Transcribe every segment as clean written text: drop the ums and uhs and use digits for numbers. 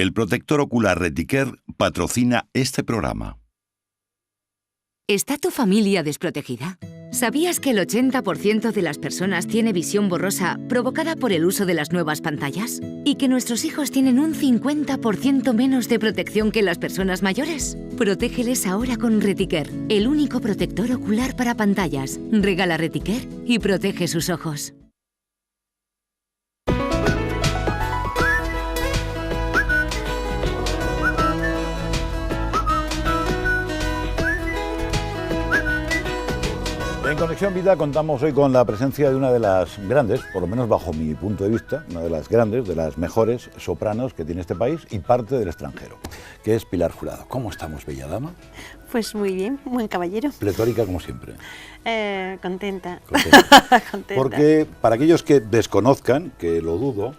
El protector ocular Reticare patrocina este programa. ¿Está tu familia desprotegida? ¿Sabías que el 80% de las personas tiene visión borrosa provocada por el uso de las nuevas pantallas? ¿Y que nuestros hijos tienen un 50% menos de protección que las personas mayores? Protégeles ahora con Reticare, el único protector ocular para pantallas. Regala Reticare y protege sus ojos. En Conexión Vida contamos hoy con la presencia de una de las grandes, por lo menos bajo mi punto de vista, una de las grandes, de las mejores sopranos que tiene este país y parte del extranjero, que es Pilar Jurado. ¿Cómo estamos, bella dama? Pues muy bien, buen caballero. Pletórica como siempre. Contenta. Contenta. Porque para aquellos que desconozcan, que lo dudo,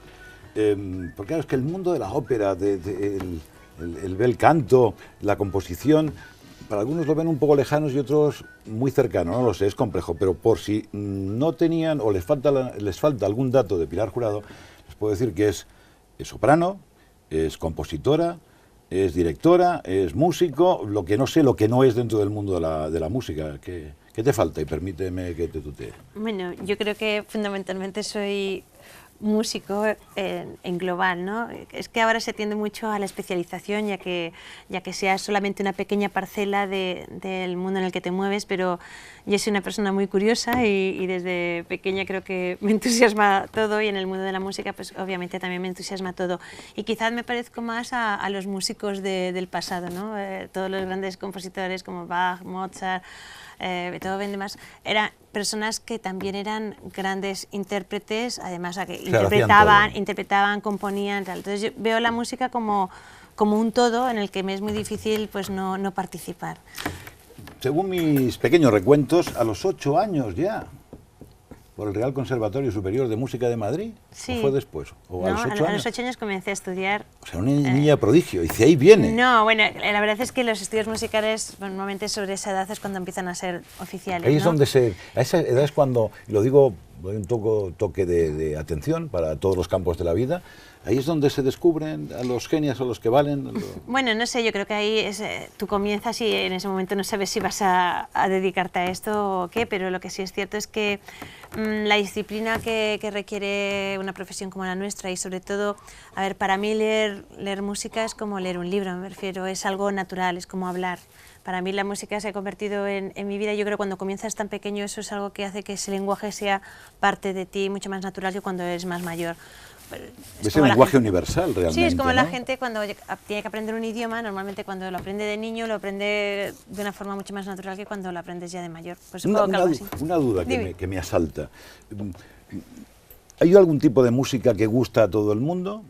porque claro, es que el mundo de la ópera, el bel canto, la composición, para algunos lo ven un poco lejanos y otros muy cercanos, no lo sé, es complejo, pero por si no tenían o les falta algún dato de Pilar Jurado, les puedo decir que es soprano, es compositora, es directora, es músico, lo que no sé, lo que no es dentro del mundo de la música. ¿Qué te falta? Y permíteme que te tutee. Bueno, yo creo que fundamentalmente soy músico en global, ¿no? Es que ahora se tiende mucho a la especialización, ya que sea solamente una pequeña parcela del mundo en el que te mueves, pero yo soy una persona muy curiosa y desde pequeña creo que me entusiasma todo, y en el mundo de la música pues obviamente también me entusiasma todo, y quizás me parezco más a los músicos del pasado, ¿no? Todos los grandes compositores como Bach, Mozart, Beethoven y demás, eran personas que también eran grandes intérpretes, además a que interpretaban, componían, tal. Entonces yo veo la música como un todo en el que me es muy difícil pues no participar. Según mis pequeños recuentos, a los 8 años ya, por el Real Conservatorio Superior de Música de Madrid, sí. ¿O fue después? ¿O no, a los 8 años comencé a estudiar. O sea, una niña prodigio, y de ahí viene. No, bueno, la verdad es que los estudios musicales, normalmente sobre esa edad es cuando empiezan a ser oficiales. Ahí es ¿no? donde a esa edad es cuando, y lo digo, doy un toque de atención para todos los campos de la vida, ahí es donde se descubren a los genios, a los que valen. Bueno, no sé, yo creo que ahí tú comienzas y en ese momento no sabes si vas a dedicarte a esto o qué, pero lo que sí es cierto es que la disciplina que requiere una profesión como la nuestra, y sobre todo, a ver, para mí leer música es como leer un libro, me refiero, es algo natural, es como hablar. Para mí la música se ha convertido en mi vida. Yo creo que cuando comienzas tan pequeño eso es algo que hace que ese lenguaje sea parte de ti, mucho más natural que cuando eres más mayor. Es un lenguaje universal realmente. Sí, es como ¿no? la gente cuando tiene que aprender un idioma, normalmente cuando lo aprende de niño lo aprende de una forma mucho más natural que cuando lo aprendes ya de mayor. Pues una duda que me asalta. ¿Hay algún tipo de música que gusta a todo el mundo?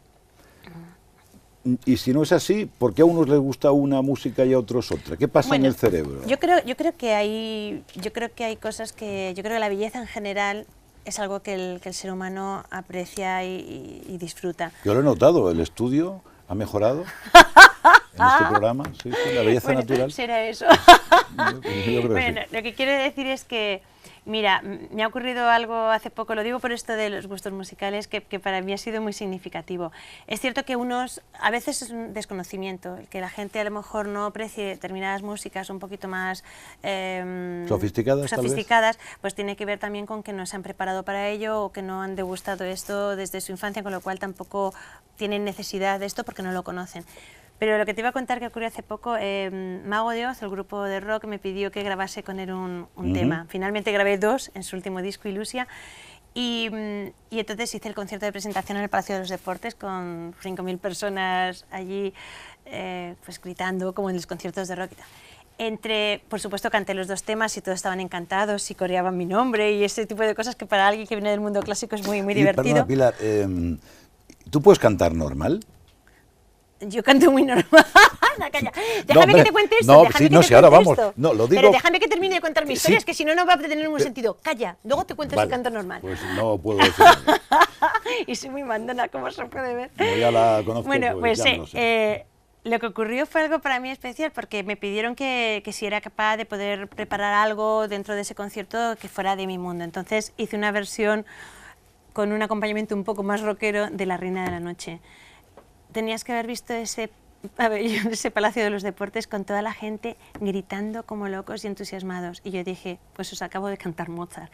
Y si no es así, ¿por qué a unos les gusta una música y a otros otra? ¿Qué pasa en el cerebro? Yo creo que hay cosas que... Yo creo que la belleza en general es algo que el ser humano aprecia y disfruta. Yo lo he notado, el estudio ha mejorado en este programa, sí, la belleza natural. Será eso. Yo creo bueno, que sí. lo que quiero decir es que, mira, me ha ocurrido algo hace poco, lo digo por esto de los gustos musicales, que para mí ha sido muy significativo. Es cierto que a veces es un desconocimiento, el que la gente a lo mejor no aprecie determinadas músicas un poquito más sofisticadas, pues tiene que ver también con que no se han preparado para ello o que no han degustado esto desde su infancia, con lo cual tampoco tienen necesidad de esto porque no lo conocen. Pero lo que te iba a contar que ocurrió hace poco, Mago de Oz, el grupo de rock, me pidió que grabase con él un tema. Finalmente grabé 2 en su último disco, Ilusia, y entonces hice el concierto de presentación en el Palacio de los Deportes con 5.000 personas allí pues gritando como en los conciertos de rock y tal. Por supuesto, canté los 2 temas y todos estaban encantados y coreaban mi nombre y ese tipo de cosas que para alguien que viene del mundo clásico es muy, muy divertido. Perdona, Pilar, ¿tú puedes cantar normal? Yo canto muy normal. Calla. Déjame que te cuente esto. Ahora vamos. No, lo digo. Pero déjame que termine de contar mi historia, es que si no, no va a tener ningún sentido. Calla, luego te cuento si canto normal. Pues no puedo decir nada. Y soy muy mandona, como se puede ver. Como ya la conozco, bueno, pues ya no lo sé. Lo que ocurrió fue algo para mí especial, porque me pidieron que si era capaz de poder preparar algo dentro de ese concierto que fuera de mi mundo. Entonces hice una versión con un acompañamiento un poco más rockero de La Reina de la Noche. tenías que haber visto ese pabellón, ese Palacio de los Deportes con toda la gente gritando como locos y entusiasmados. Y yo dije, pues os acabo de cantar Mozart.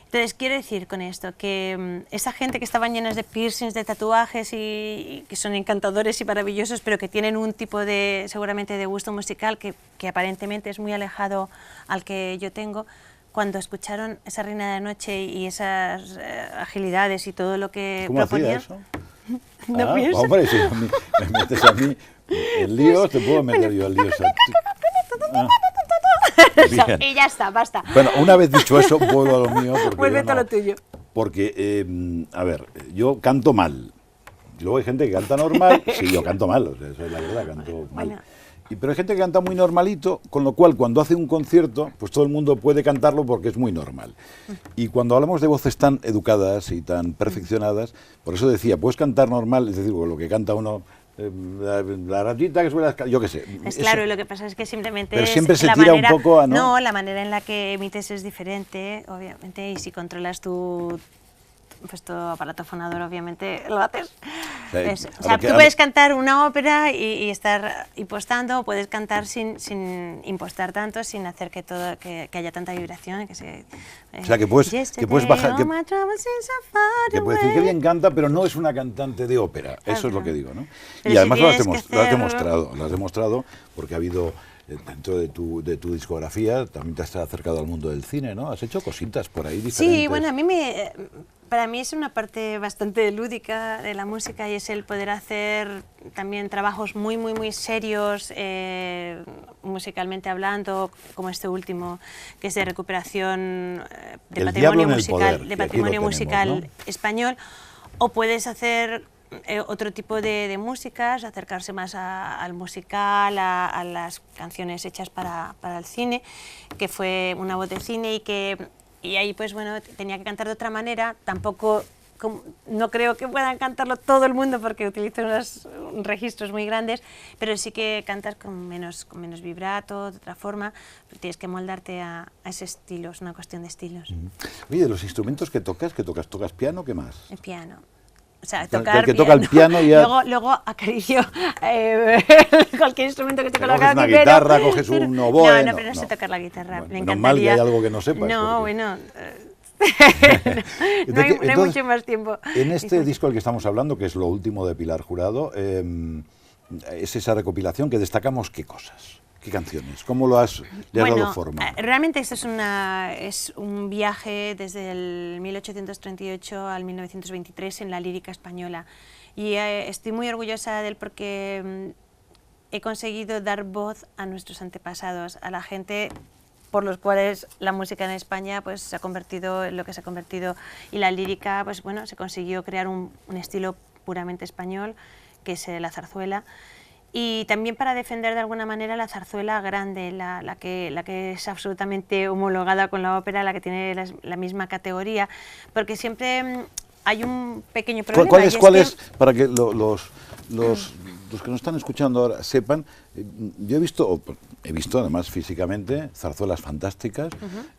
Entonces, quiero decir con esto que esa gente que estaban llenas de piercings, de tatuajes y que son encantadores y maravillosos, pero que tienen un tipo de, seguramente, de gusto musical que aparentemente es muy alejado al que yo tengo, cuando escucharon esa Reina de la Noche y esas agilidades y todo lo que proponían... ¿Cómo hacía eso? ¿No pienso? Hombre, si me metes a mí en líos, te puedo meter yo en líos. Y ya está, basta. Bueno, una vez dicho eso, vuelvo a lo mío. Vuelve a lo tuyo. Porque, a ver, yo canto mal. Luego hay gente que canta normal. Sí, yo canto mal, o sea, eso es la verdad, canto mal. Bueno. Pero hay gente que canta muy normalito, con lo cual cuando hace un concierto, pues todo el mundo puede cantarlo porque es muy normal. Y cuando hablamos de voces tan educadas y tan perfeccionadas, por eso decía, puedes cantar normal, es decir, lo que canta uno... la ratita que suele... Yo qué sé. Es claro, y lo que pasa es que simplemente... Pero siempre se tira un poco a... No, la manera en la que emites es diferente, obviamente, y si controlas tu aparato fonador, obviamente, lo haces. O sea, tú puedes cantar una ópera y estar impostando, o puedes cantar sin impostar tanto, sin hacer que haya tanta vibración. O sea, que puedes bajar... Que puedes decir que bien canta, pero no es una cantante de ópera. Claro, eso es lo que digo, ¿no? Pero y además lo has demostrado porque ha habido... Dentro de tu discografía también te has acercado al mundo del cine, ¿no? Has hecho cositas por ahí diferentes. Sí, bueno, para mí es una parte bastante lúdica de la música y es el poder hacer también trabajos muy, muy, muy serios, musicalmente hablando, como este último, que es de recuperación de patrimonio musical español, o puedes hacer... otro tipo de músicas, acercarse más al musical, a las canciones hechas para el cine, que fue una voz de cine y ahí pues bueno, tenía que cantar de otra manera, tampoco, no creo que puedan cantarlo todo el mundo porque utilizo unos registros muy grandes, pero sí que cantas con menos vibrato, de otra forma, tienes que moldarte a ese estilo, es una cuestión de estilos. Oye, de los instrumentos que tocas piano, ¿qué más? El piano. O sea, tocar el que toca el piano ya... Luego acaricio cualquier instrumento que toque la guitarra. Coges una guitarra, coges un oboe... No, pero no sé tocar la guitarra, bueno, me encantaría. Mal que hay algo que no sepas. No, porque... bueno... no hay mucho más tiempo. En este disco del que estamos hablando, que es lo último de Pilar Jurado, es esa recopilación que destacamos qué cosas. ¿Qué canciones? ¿Cómo le has dado forma? Realmente esto es un viaje desde el 1838 al 1923 en la lírica española. Y estoy muy orgullosa de él porque he conseguido dar voz a nuestros antepasados, a la gente por los cuales la música en España pues, se ha convertido en lo que se ha convertido. Y la lírica, pues bueno, se consiguió crear un estilo puramente español, que es la zarzuela. Y también para defender de alguna manera la zarzuela grande, la que es absolutamente homologada con la ópera, la que tiene la misma categoría, porque siempre hay un pequeño problema. ¿Cuál es para que los que nos están escuchando ahora sepan? Yo he visto además físicamente zarzuelas fantásticas,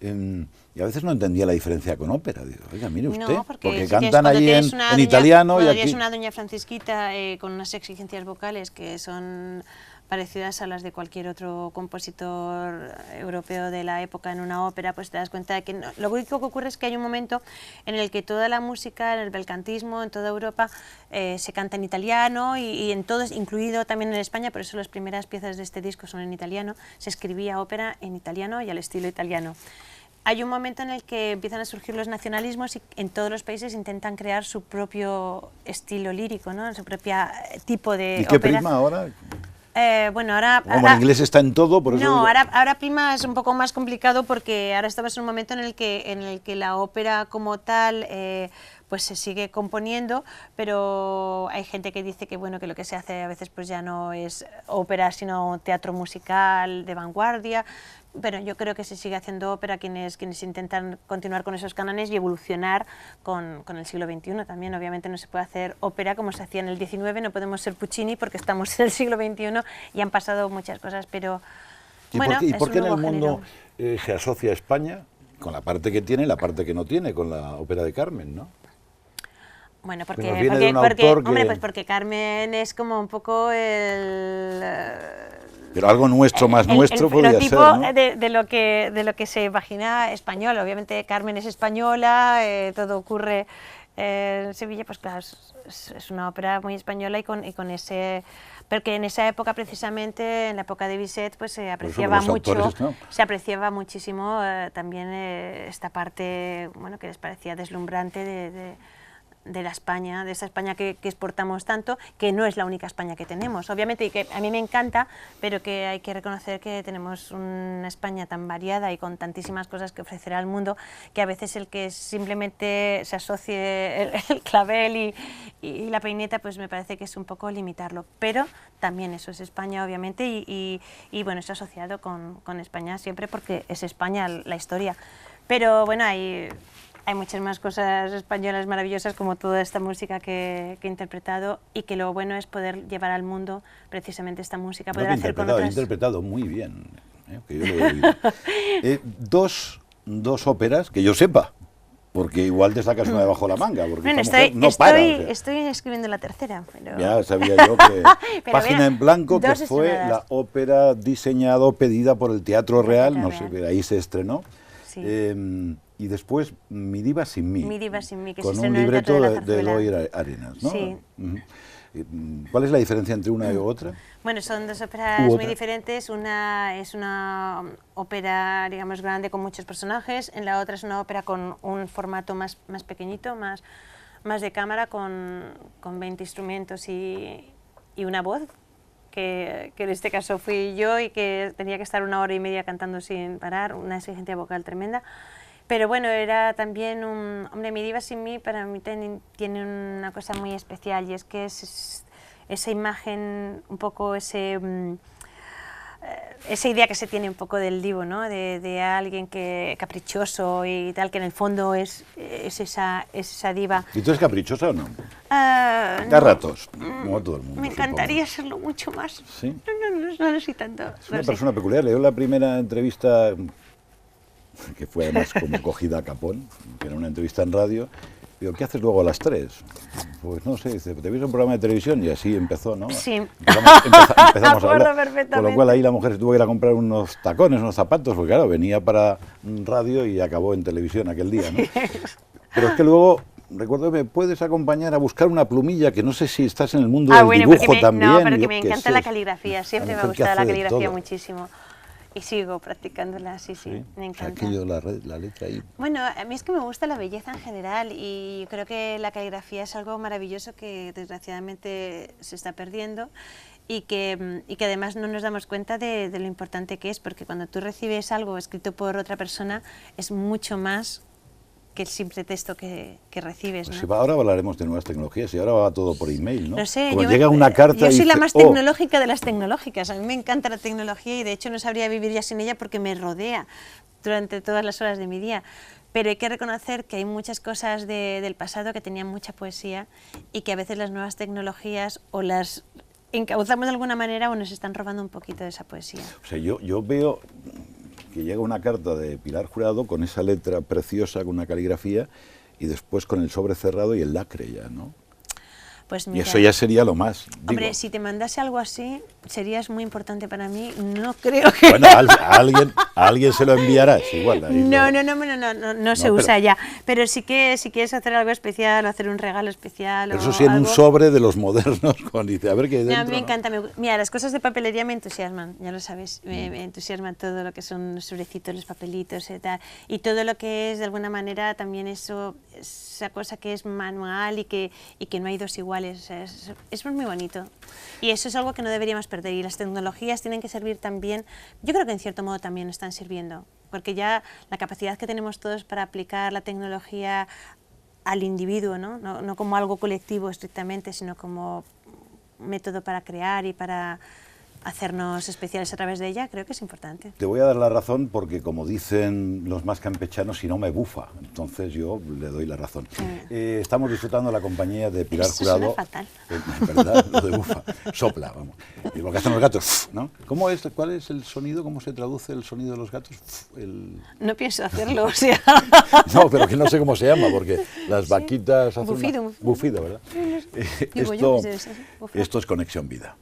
y a veces no entendía la diferencia con ópera. Digo, oiga, mire usted, no, porque cantan ahí en italiano y aquí... es una doña francisquita con unas exigencias vocales que son parecidas a las de cualquier otro compositor europeo de la época en una ópera, pues te das cuenta de que lo único que ocurre es que hay un momento en el que toda la música, en el belcantismo, en toda Europa, se canta en italiano y en todo, incluido también en España, por eso las primeras piezas de este disco son en italiano, se escribía ópera en italiano y al estilo italiano. Hay un momento en el que empiezan a surgir los nacionalismos y en todos los países intentan crear su propio estilo lírico, ¿no? Su propio tipo de ópera. ¿Y qué prima ahora? Bueno, ahora... Como el inglés está en todo, por eso... No, ahora prima es un poco más complicado porque ahora estamos en un momento en el que la ópera como tal pues se sigue componiendo, pero hay gente que dice que bueno, que lo que se hace a veces pues ya no es ópera, sino teatro musical de vanguardia. Pero yo creo que se sigue haciendo ópera quienes intentan continuar con esos cánones y evolucionar con el siglo XXI también. Obviamente no se puede hacer ópera como se hacía en el XIX, no podemos ser Puccini porque estamos en el siglo XXI y han pasado muchas cosas, pero bueno, ¿Y por qué en el mundo se asocia España con la parte que tiene y la parte que no tiene, con la ópera de Carmen, ¿no? Bueno, Pero viene de un autor que... hombre, pues porque Carmen es como un poco el... Pero algo nuestro, más nuestro, podría ser, prototipo ¿no? de lo que se imagina español. Obviamente Carmen es española, todo ocurre en Sevilla, pues claro, es una ópera muy española y con ese... Porque en esa época, precisamente, en la época de Bizet, pues se apreciaba mucho, autores, ¿no? se apreciaba muchísimo también esta parte, bueno, que les parecía deslumbrante de la España, de esa España que exportamos tanto, que no es la única España que tenemos, obviamente, y que a mí me encanta, pero que hay que reconocer que tenemos una España tan variada y con tantísimas cosas que ofrecer al mundo, que a veces el que simplemente se asocie el clavel y la peineta, pues me parece que es un poco limitarlo, pero también eso es España, obviamente, y bueno, es asociado con España siempre porque es España la historia, pero bueno, hay muchas más cosas españolas maravillosas, como toda esta música que he interpretado, y que lo bueno es poder llevar al mundo precisamente esta música, poder hacer con otras... He interpretado muy bien, que yo lo he oído. Dos óperas, que yo sepa, porque igual te sacas una debajo de la manga, porque bueno, esta mujer no para. O sea. Estoy escribiendo la tercera, pero... Ya sabía yo que Página mira, en Blanco, que dos fue estrenadas. la ópera diseñada, pedida por el Teatro Real, Teatro no sé, Real. ahí se estrenó. Sí. Y después Mi diva sin mí. Mi diva sin mí, que se con un estrenó en el libreto Teatro de la de Zarzuela. Eloy Arenas, ¿no? Sí. Ujú. ¿Cuál es la diferencia entre una y otra? Bueno, son dos óperas ¿U muy otra? diferentes. Una es una ópera, digamos, grande con muchos personajes. En la otra es una ópera con un formato más pequeñito, más de cámara, con 20 instrumentos y una voz, que en este caso fui yo y que tenía que estar 1 hora y media cantando sin parar, una exigencia vocal tremenda. Pero bueno, era también hombre, Mi diva sin mí para mí tiene una cosa muy especial, y es que es esa imagen, un poco esa idea que se tiene un poco del divo, ¿no? De alguien caprichoso y tal, que en el fondo es esa diva. ¿Y tú eres caprichosa o no? A A ratos, como todo el mundo. Me encantaría serlo mucho más. ¿Sí? No lo soy tanto. Es una persona peculiar. Leo la primera entrevista, que fue además como cogida a capón, que era una entrevista en radio. Digo, ¿qué haces luego a las 3? Pues no sé, dice, ¿te ves un programa de televisión? Y así empezó, ¿no? Sí. Empezamos a hablar. Perfectamente. Con lo cual ahí la mujer se tuvo que ir a comprar unos tacones, unos zapatos, porque claro, venía para radio y acabó en televisión aquel día, ¿no? Pero es que luego, recuerdo que me puedes acompañar a buscar una plumilla, que no sé si estás en el mundo del dibujo también. No, porque yo me qué encanta sé. la caligrafía, siempre me ha mujer que gustado la hace de caligrafía todo. muchísimo. Y sigo practicándola, sí, me encanta. Aquello, la letra ahí. Bueno, a mí es que me gusta la belleza en general, y yo creo que la caligrafía es algo maravilloso que desgraciadamente se está perdiendo, y que además no nos damos cuenta de lo importante que es, porque cuando tú recibes algo escrito por otra persona es mucho más que el simple texto que recibes, Pues ¿no? sí, ahora hablaremos de nuevas tecnologías y ahora va todo por email, ¿no? No sé, Como llega una carta yo y soy la dice, más "Oh". tecnológica de las tecnológicas. A mí me encanta la tecnología y de hecho no sabría vivir ya sin ella porque me rodea durante todas las horas de mi día. Pero hay que reconocer que hay muchas cosas del pasado que tenían mucha poesía y que a veces las nuevas tecnologías o las encauzamos de alguna manera o nos están robando un poquito de esa poesía. O sea, yo veo que llega una carta de Pilar Jurado con esa letra preciosa, con una caligrafía, y después con el sobre cerrado y el lacre ya, ¿no? Pues Y mira, eso ya sería lo más. hombre, digo. si te mandase algo así, serías muy importante para mí. No creo que... Bueno, a alguien se lo enviarás, igual. Ahí No se usa ya. Pero sí que si quieres hacer algo especial o hacer un regalo especial Eso o sí, en un algo... sobre de los modernos, con dice, a ver qué hay No, dentro. a mí me ¿no? encanta. Mira, las cosas de papelería me entusiasman, ya lo sabes. Me entusiasman todo lo que son los sobrecitos, los papelitos y tal. Y todo lo que es, de alguna manera, también esa cosa que es manual y que no hay dos iguales. O sea, es muy bonito. Y eso es algo que no deberíamos perder. Y las tecnologías tienen que servir también, yo creo que en cierto modo también están sirviendo. Porque ya la capacidad que tenemos todos para aplicar la tecnología al individuo, ¿no? No como algo colectivo estrictamente, sino como método para crear y para hacernos especiales a través de ella, creo que es importante. Te voy a dar la razón porque, como dicen los más campechanos, si no me bufa, entonces yo le doy la razón. Estamos disfrutando la compañía de Pilar Eso Jurado. suena fatal. ¿Verdad? Lo de bufa, sopla, vamos. Y lo que hacen los gatos, ¿no? ¿Cuál es el sonido? ¿Cómo se traduce el sonido de los gatos? No pienso hacerlo, o sea... No, pero que no sé cómo se llama, porque las vaquitas hacen Bufido. Bufido, ¿verdad? Digo yo que es esto es Conexión Vida.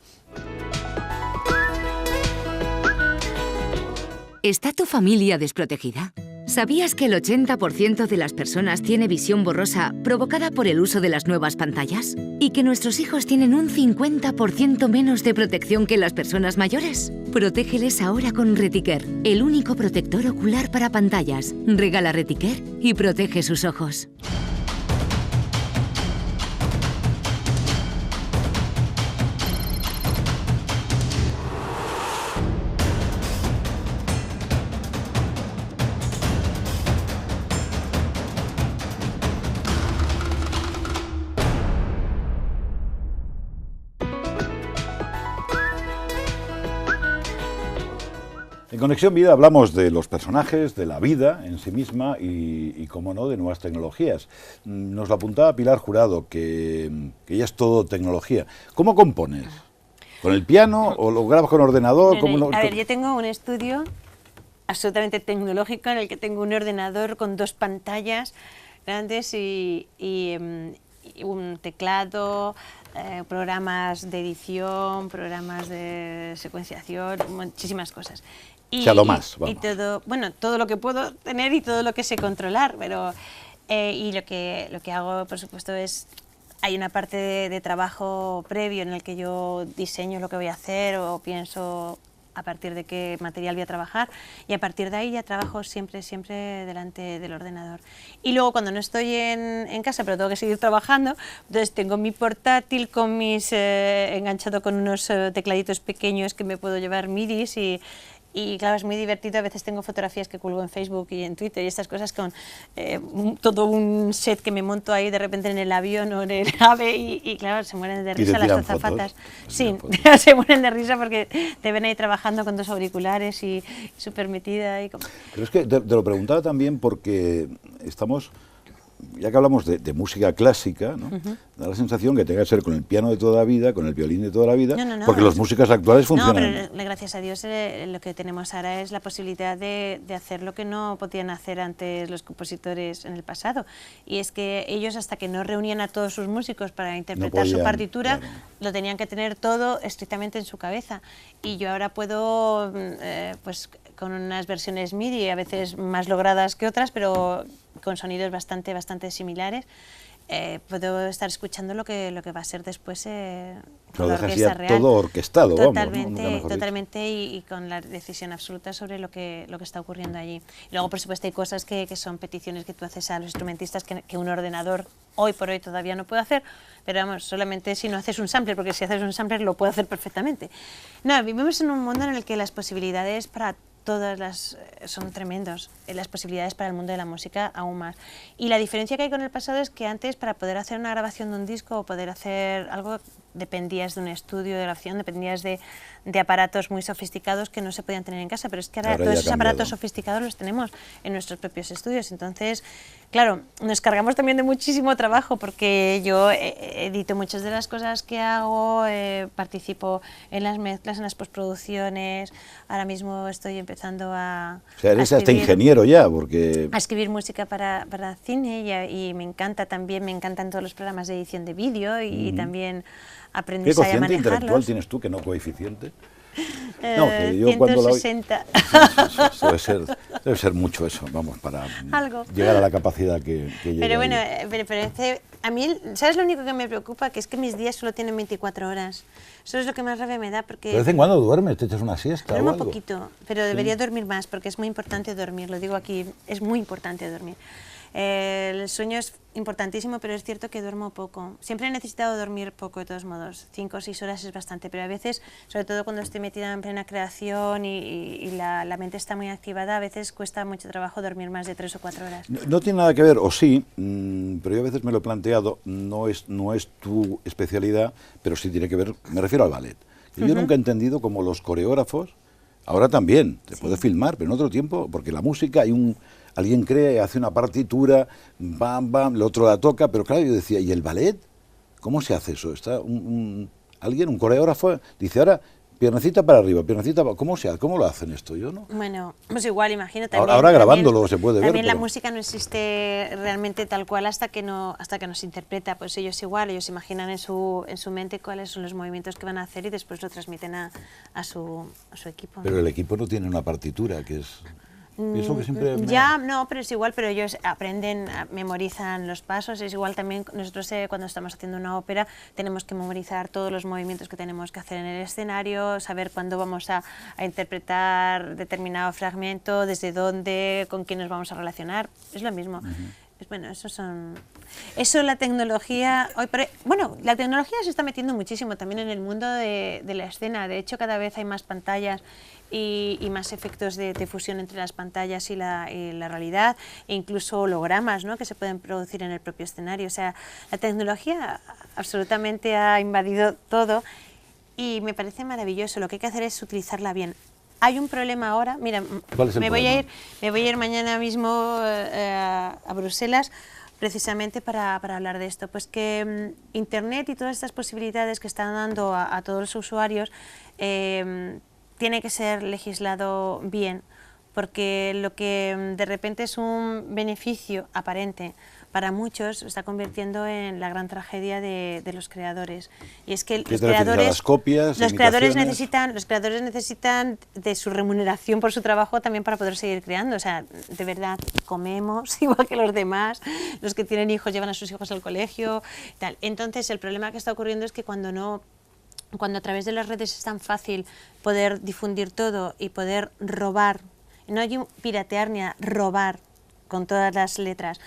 ¿Está tu familia desprotegida? ¿Sabías que el 80% de las personas tiene visión borrosa provocada por el uso de las nuevas pantallas? ¿Y que nuestros hijos tienen un 50% menos de protección que las personas mayores? Protégeles ahora con Reticare, el único protector ocular para pantallas. Regala Reticare y protege sus ojos. En Conexión Vida hablamos de los personajes, de la vida en sí misma y cómo no, de nuevas tecnologías. Nos lo apuntaba Pilar Jurado, que ya es todo tecnología. ¿Cómo compones? ¿Con el piano o lo grabas con ordenador? A ver, yo tengo un estudio absolutamente tecnológico en el que tengo un ordenador con 2 pantallas grandes y un teclado, programas de edición, programas de secuenciación, muchísimas cosas. O sea, lo más, vamos. Y todo, bueno, todo lo que puedo tener y todo lo que sé controlar, pero y lo que hago, por supuesto, es hay una parte de trabajo previo en el que yo diseño lo que voy a hacer o pienso a partir de qué material voy a trabajar, y a partir de ahí ya trabajo siempre delante del ordenador. Y luego cuando no estoy en casa, pero tengo que seguir trabajando, entonces tengo mi portátil con enganchado con unos tecladitos pequeños que me puedo llevar midis y claro, es muy divertido. A veces tengo fotografías que cuelgo en Facebook y en Twitter y estas cosas con todo un set que me monto ahí de repente en el avión o en el AVE y claro, se mueren de risa las azafatas. Sí, se mueren de risa porque te ven ahí trabajando con 2 auriculares y súper metida. Pero es que te lo preguntaba también porque estamos... Ya que hablamos de música clásica, ¿no? Da la sensación que tenga que ser con el piano de toda la vida, con el violín de toda la vida, porque las músicas actuales funcionan. No, pero gracias a Dios lo que tenemos ahora es la posibilidad de hacer lo que no podían hacer antes los compositores en el pasado. Y es que ellos, hasta que no reunían a todos sus músicos para interpretar su partitura, claro, lo tenían que tener todo estrictamente en su cabeza. Y yo ahora puedo, pues con unas versiones MIDI, a veces más logradas que otras, pero con sonidos bastante similares, puedo estar escuchando lo que va a ser después con la orquesta real. Todo orquestado, totalmente y con la decisión absoluta sobre lo que está ocurriendo allí. Y luego, por supuesto, hay cosas que son peticiones que tú haces a los instrumentistas que un ordenador hoy por hoy todavía no puede hacer, pero vamos, solamente si no haces un sampler, porque si haces un sampler lo puede hacer perfectamente. No, vivimos en un mundo en el que las posibilidades para son tremendos, las posibilidades para el mundo de la música aún más. Y la diferencia que hay con el pasado es que antes, para poder hacer una grabación de un disco o poder hacer algo, dependías de un estudio de grabación, dependías de aparatos muy sofisticados que no se podían tener en casa, pero es que ahora todos esos aparatos sofisticados los tenemos en nuestros propios estudios. Entonces, claro, nos cargamos también de muchísimo trabajo, porque yo edito muchas de las cosas que hago, participo en las mezclas, en las postproducciones. Ahora mismo estoy empezando a... O sea, eres hasta ingeniero ya, porque... A escribir música para cine y me encanta también, me encantan todos los programas de edición de vídeo y también aprendí a manejarlos. ¿Qué cociente intelectual tienes tú que no coeficiente? No, que yo 160. Debe ser mucho eso, vamos, para ¿Algo? Llegar a la capacidad que llega. Pero bueno, a mí, ¿sabes lo único que me preocupa? Que es que mis días solo tienen 24 horas. Eso es lo que más rabia me da, porque... ¿De vez en cuando duermes? ¿Te echas una siesta Duermo o algo? poquito, pero debería dormir más, porque es muy importante dormir, lo digo aquí, es muy importante dormir. El sueño es importantísimo, pero es cierto que duermo poco. Siempre he necesitado dormir poco, de todos modos. 5 o 6 horas es bastante, pero a veces, sobre todo cuando estoy metida en plena creación y la mente está muy activada, a veces cuesta mucho trabajo dormir más de 3 o 4 horas. No tiene nada que ver, o sí, pero yo a veces me lo he planteado, no es tu especialidad, pero sí tiene que ver, me refiero al ballet, Y yo nunca he entendido cómo los coreógrafos, ahora también, se puede filmar, pero en otro tiempo, porque la música alguien crea, hace una partitura, bam, bam, el otro la toca, pero claro, yo decía, ¿y el ballet? ¿Cómo se hace eso? Está un coreógrafo, dice ahora, piernecita para arriba, piernecita para... ¿Cómo lo hacen esto? Yo no. Bueno, pues igual, imagino también... Ahora grabándolo se puede ver. También la música no existe realmente tal cual hasta que no se interpreta, pues ellos igual, ellos imaginan en su mente cuáles son los movimientos que van a hacer y después lo transmiten a su equipo, ¿no? Pero el equipo no tiene una partitura, que es... Eso que siempre No, pero es igual, pero ellos aprenden, memorizan los pasos, es igual también nosotros cuando estamos haciendo una ópera tenemos que memorizar todos los movimientos que tenemos que hacer en el escenario, saber cuándo vamos a interpretar determinado fragmento, desde dónde, con quién nos vamos a relacionar, es lo mismo. Bueno, eso la tecnología... la tecnología se está metiendo muchísimo también en el mundo de la escena, de hecho cada vez hay más pantallas y más efectos de fusión entre las pantallas y la realidad, e incluso hologramas, ¿no?, que se pueden producir en el propio escenario. O sea, la tecnología absolutamente ha invadido todo y me parece maravilloso. Lo que hay que hacer es utilizarla bien. Hay un problema ahora, mira, me voy a ir mañana mismo a Bruselas precisamente para hablar de esto, pues que Internet y todas estas posibilidades que están dando a todos los usuarios tiene que ser legislado bien, porque lo que de repente es un beneficio aparente para muchos se está convirtiendo en la gran tragedia de los creadores. Y es que los creadores necesitan de su remuneración por su trabajo también para poder seguir creando. O sea, de verdad, comemos igual que los demás, los que tienen hijos llevan a sus hijos al colegio, tal. Entonces, el problema que está ocurriendo es que cuando a través de las redes es tan fácil poder difundir todo y poder robar, no hay un piratear ni a robar con todas las letras,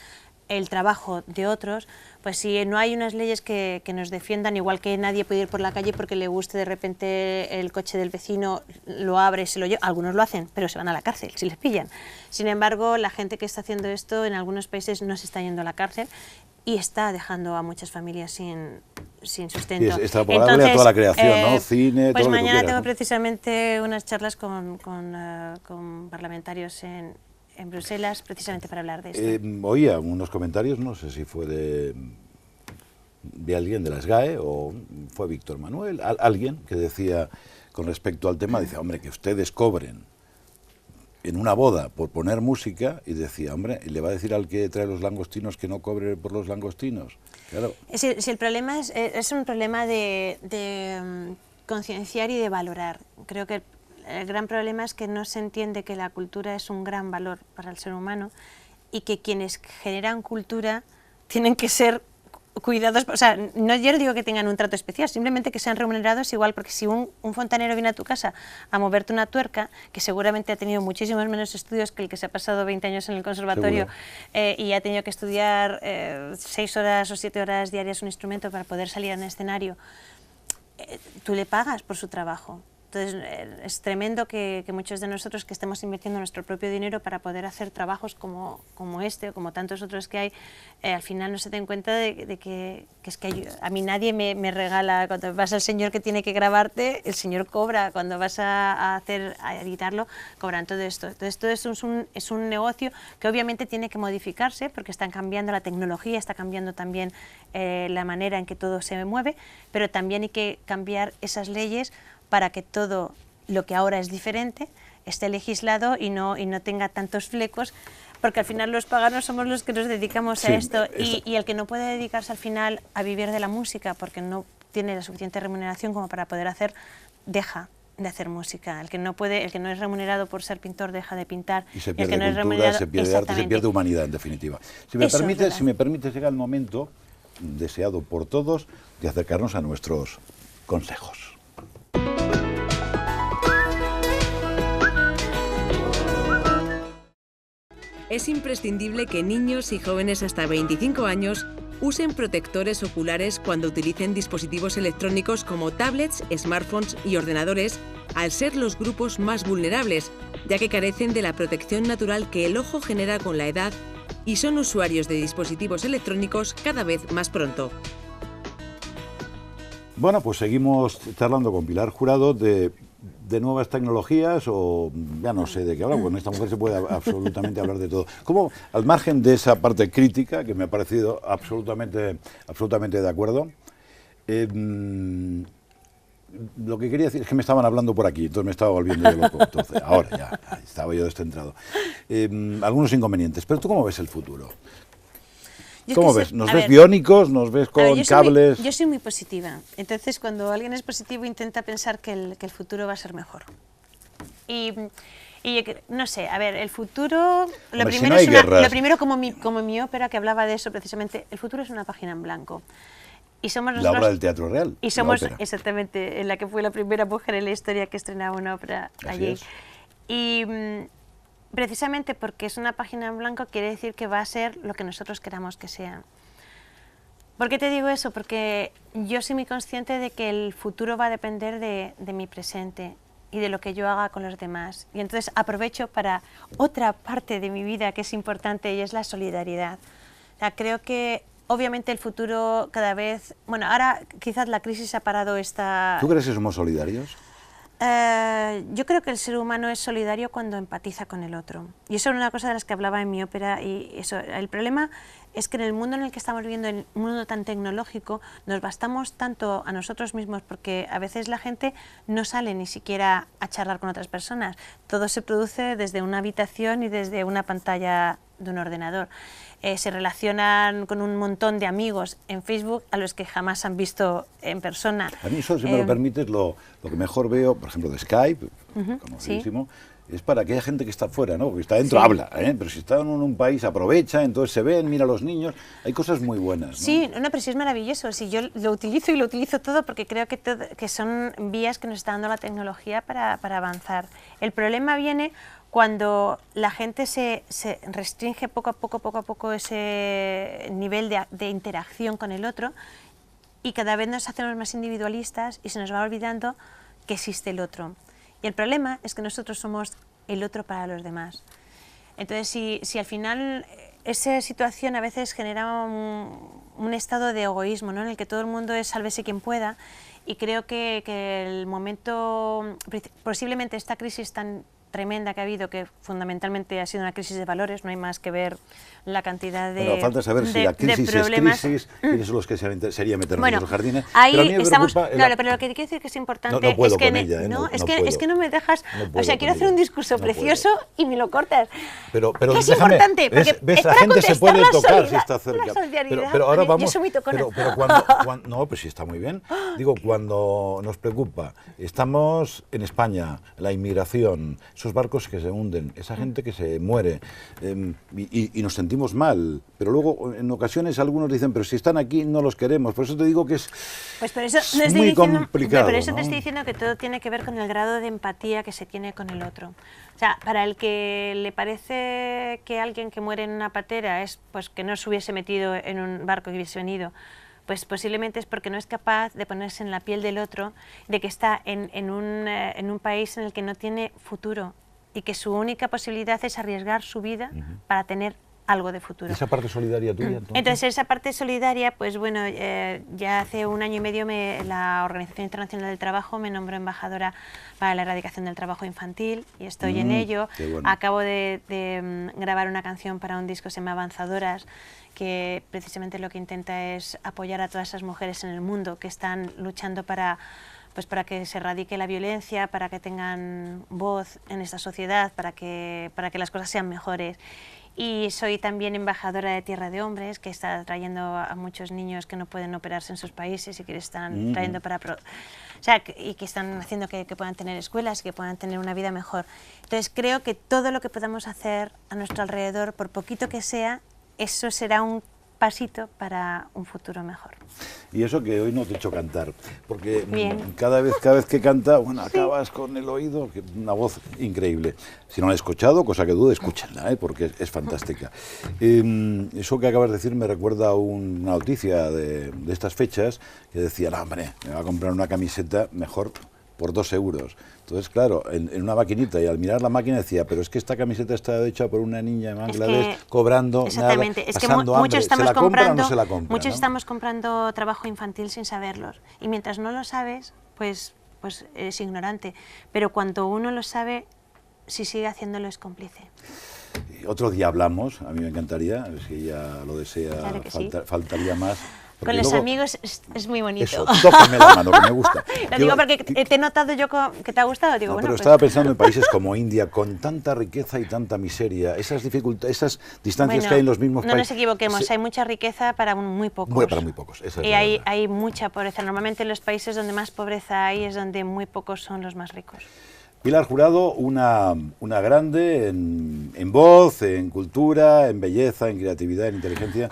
el trabajo de otros, pues si no hay unas leyes que nos defiendan, igual que nadie puede ir por la calle porque le guste de repente el coche del vecino, lo abre, se lo lleva, algunos lo hacen, pero se van a la cárcel si les pillan. Sin embargo, la gente que está haciendo esto en algunos países no se está yendo a la cárcel y está dejando a muchas familias sin sustento. Y está probable a toda la creación, ¿no? Cine, pues todo mañana lo que tengo ¿no? precisamente unas charlas con parlamentarios en Bruselas, precisamente para hablar de esto. Oía unos comentarios, no sé si fue de alguien de la SGAE o fue Víctor Manuel, alguien que decía con respecto al tema, dice, hombre, que ustedes cobren en una boda por poner música, y decía, hombre, ¿y le va a decir al que trae los langostinos que no cobre por los langostinos? Claro. Si el problema es un problema de concienciar y de valorar. Creo que el gran problema es que no se entiende que la cultura es un gran valor para el ser humano y que quienes generan cultura tienen que ser cuidados, o sea, no yo digo que tengan un trato especial, simplemente que sean remunerados igual, porque si un fontanero viene a tu casa a moverte una tuerca, que seguramente ha tenido muchísimos menos estudios que el que se ha pasado 20 años en el conservatorio y ha tenido que estudiar 6 horas o 7 horas diarias un instrumento para poder salir en escenario, tú le pagas por su trabajo. Entonces es tremendo que muchos de nosotros que estemos invirtiendo nuestro propio dinero para poder hacer trabajos como este o como tantos otros que hay, al final no se den cuenta de que es que a mí nadie me regala. Cuando vas al señor que tiene que grabarte, el señor cobra. Cuando vas a editarlo, cobran todo esto. Entonces todo esto es un negocio que obviamente tiene que modificarse porque están cambiando la tecnología, está cambiando también la manera en que todo se mueve, pero también hay que cambiar esas leyes para que todo lo que ahora es diferente esté legislado y no tenga tantos flecos, porque al final los paganos somos los que nos dedicamos a esto y el que no puede dedicarse al final a vivir de la música porque no tiene la suficiente remuneración como para poder hacer, deja de hacer música. El que no es remunerado por ser pintor deja de pintar. Y se pierde cultura, se pierde arte, se pierde humanidad en definitiva. Si me permites, llega el momento deseado por todos de acercarnos a nuestros consejos. Es imprescindible que niños y jóvenes hasta 25 años usen protectores oculares cuando utilicen dispositivos electrónicos como tablets, smartphones y ordenadores, al ser los grupos más vulnerables, ya que carecen de la protección natural que el ojo genera con la edad y son usuarios de dispositivos electrónicos cada vez más pronto. Bueno, pues seguimos charlando con Pilar Jurado de nuevas tecnologías o ya no sé de qué hablar, con esta mujer se puede absolutamente hablar de todo. Como al margen de esa parte crítica, que me ha parecido absolutamente de acuerdo, lo que quería decir es que me estaban hablando por aquí, entonces me estaba volviendo yo loco, entonces ahora ya estaba yo descentrado. Algunos inconvenientes, pero ¿tú cómo ves el futuro? ¿Cómo ves? ¿Nos ves biónicos? ¿Nos ves con cables? Yo soy muy positiva. Entonces, cuando alguien es positivo, intenta pensar que el futuro va a ser mejor. Y no sé, a ver, el futuro... Lo primero, como mi ópera, que hablaba de eso precisamente, el futuro es una página en blanco. Y somos nosotros, la obra del Teatro Real. Y somos, exactamente, en la que fue la primera mujer en la historia que estrenaba una ópera allí. Y precisamente porque es una página en blanco quiere decir que va a ser lo que nosotros queramos que sea. ¿Por qué te digo eso? Porque yo soy muy consciente de que el futuro va a depender de mi presente y de lo que yo haga con los demás. Y entonces aprovecho para otra parte de mi vida que es importante y es la solidaridad. O sea, creo que obviamente el futuro cada vez... Bueno, ahora quizás la crisis ha parado esta... ¿Tú crees que somos solidarios? Yo creo que el ser humano es solidario cuando empatiza con el otro. Y eso es una cosa de las que hablaba en mi ópera. Y eso, el problema es que en el mundo en el que estamos viviendo, en un mundo tan tecnológico, nos bastamos tanto a nosotros mismos porque a veces la gente no sale ni siquiera a charlar con otras personas. Todo se produce desde una habitación y desde una pantalla de un ordenador. Se relacionan con un montón de amigos en Facebook a los que jamás han visto en persona. A mí eso, si me lo permites, lo que mejor veo, por ejemplo, de Skype, conocidísimo, es para aquella gente que está fuera, ¿no? Porque está dentro, habla, pero si está en un país aprovecha, entonces se ven, mira a los niños, hay cosas muy buenas, ¿no? Sí, pero sí es maravilloso, sí, yo lo utilizo y lo utilizo todo porque creo que son vías que nos está dando la tecnología para avanzar. El problema viene cuando la gente se restringe poco a poco ese nivel de interacción con el otro y cada vez nos hacemos más individualistas y se nos va olvidando que existe el otro. Y el problema es que nosotros somos el otro para los demás. Entonces, si al final esa situación a veces genera un estado de egoísmo, ¿no? En el que todo el mundo es sálvese quien pueda, y creo que el momento, posiblemente esta crisis tan tremenda que ha habido, que fundamentalmente ha sido una crisis de valores, no hay más que ver la cantidad de Bueno, falta saber si la crisis es crisis, quiénes son los que sería meternos en los jardines. Ahí pero a mí me estamos, preocupa claro, pero lo que quiero decir que es importante no puedo es que, con ella, es que no me dejas, o sea, quiero hacer un discurso precioso y me lo cortas. Pero es déjame, importante, porque ¿ves? La gente se puede tocar si está cerca. Pero ahora vamos, yo soy muy tocona. pero cuando, no, pues sí está muy bien. Digo, cuando nos preocupa, estamos en España, la inmigración, esos barcos que se hunden, esa gente que se muere, y nos sentimos mal, pero luego en ocasiones algunos dicen, pero si están aquí no los queremos, por eso te digo que es, pues por eso es muy complicado. Por eso ¿no? te estoy diciendo que todo tiene que ver con el grado de empatía que se tiene con el otro. O sea, para el que le parece que alguien que muere en una patera es pues que no se hubiese metido en un barco que hubiese venido, pues posiblemente es porque no es capaz de ponerse en la piel del otro, de que está en un país en el que no tiene futuro y que su única posibilidad es arriesgar su vida para tener algo de futuro. ¿Esa parte solidaria tuya? Entonces, esa parte solidaria, pues bueno, ya hace 1 año y medio la Organización Internacional del Trabajo me nombró embajadora para la erradicación del trabajo infantil y estoy en ello. Bueno. Acabo de grabar una canción para un disco que se llama Avanzadoras, que precisamente lo que intenta es apoyar a todas esas mujeres en el mundo que están luchando para que se erradique la violencia, para que tengan voz en esta sociedad, para que las cosas sean mejores. Y soy también embajadora de Tierra de Hombres, que está trayendo a muchos niños que no pueden operarse en sus países y que están trayendo y que están haciendo que puedan tener escuelas, que puedan tener una vida mejor. Entonces creo que todo lo que podamos hacer a nuestro alrededor, por poquito que sea, eso será un pasito para un futuro mejor. Y eso que hoy no te he hecho cantar, porque cada vez que canta, bueno, acabas con el oído, una voz increíble. Si no la he escuchado, cosa que dudo, escúchenla, porque es fantástica. Eso que acabas de decir me recuerda a una noticia de estas fechas que decía, no, hombre, me va a comprar una camiseta mejor por 2 euros. Entonces, claro, en una maquinita, y al mirar la máquina decía, pero es que esta camiseta está hecha por una niña en Bangladesh, cobrando exactamente, nada, es que pasando hambre. muchos ¿Se la estamos compra o comprando, no se la compra? muchos ¿no? estamos comprando trabajo infantil sin saberlo, y mientras no lo sabes, pues es ignorante, pero cuando uno lo sabe, si sigue haciéndolo es cómplice. Otro día hablamos, a mí me encantaría, si ella lo desea, Claro que sí. faltaría más. Con los amigos es muy bonito. Eso, tócame la mano, que me gusta. Lo digo porque te he notado yo que te ha gustado. Digo, No, bueno, pero pues... estaba pensando en países como India, con tanta riqueza y tanta miseria, esas dificultades, esas distancias Bueno, que hay en los mismos no países. nos equivoquemos, hay mucha riqueza para muy pocos. Bueno, para muy pocos, esa es Y la hay verdad. mucha pobreza. Normalmente en los países donde más pobreza hay es donde muy pocos son los más ricos. Pilar Jurado, una grande en voz, en cultura, en belleza, en creatividad, en inteligencia.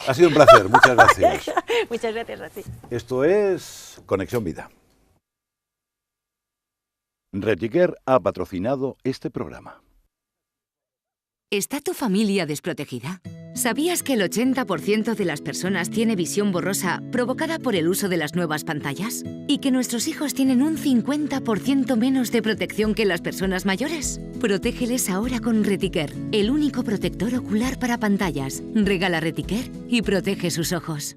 Ha sido un placer, muchas gracias. Muchas gracias a ti. Esto es Conexión Vida. Retiquer ha patrocinado este programa. ¿Está tu familia desprotegida? ¿Sabías que el 80% de las personas tiene visión borrosa provocada por el uso de las nuevas pantallas? ¿Y que nuestros hijos tienen un 50% menos de protección que las personas mayores? Protégeles ahora con Retiquer, el único protector ocular para pantallas. Regala Retiquer y protege sus ojos.